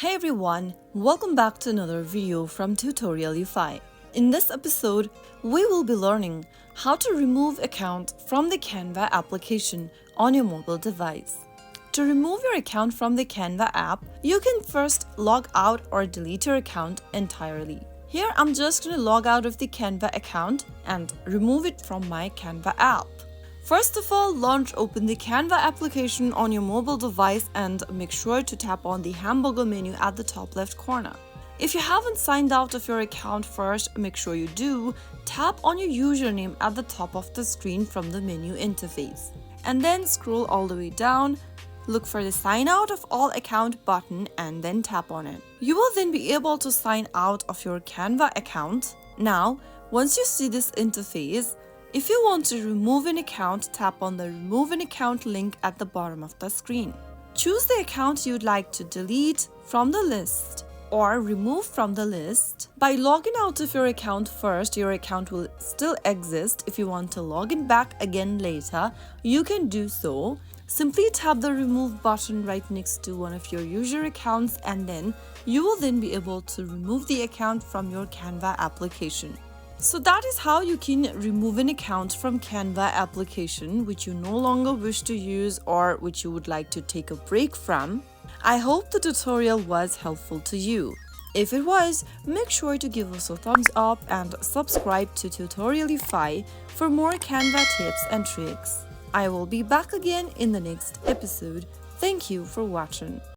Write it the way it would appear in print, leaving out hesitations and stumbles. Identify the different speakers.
Speaker 1: Hey everyone, welcome back to another video from Tutorialify. In this episode, we will be learning how to remove account from the Canva application on your mobile device. To remove your account from the Canva app, you can first log out or delete your account entirely. Here, I'm just going to log out of the Canva account and remove it from my Canva app. First of all, open the Canva application on your mobile device and make sure to tap on the hamburger menu at the top left corner. If you haven't signed out of your account first, make sure you do. Tap on your username at the top of the screen from the menu interface. And then scroll all the way down, look for the sign out of all account button and then tap on it. You will then be able to sign out of your Canva account. Now, once you see this interface, if you want to remove an account, tap on the Remove an Account link at the bottom of the screen. Choose the account you'd like to delete from the list or remove from the list. By logging out of your account first, your account will still exist. If you want to log in back again later, you can do so. Simply tap the Remove button right next to one of your user accounts and then you will then be able to remove the account from your Canva application. So that is how you can remove an account from Canva application which you no longer wish to use or which you would like to take a break from. I hope the tutorial was helpful to you. If it was, make sure to give us a thumbs up and subscribe to Tutorialify for more Canva tips and tricks. I will be back again in the next episode. Thank you for watching.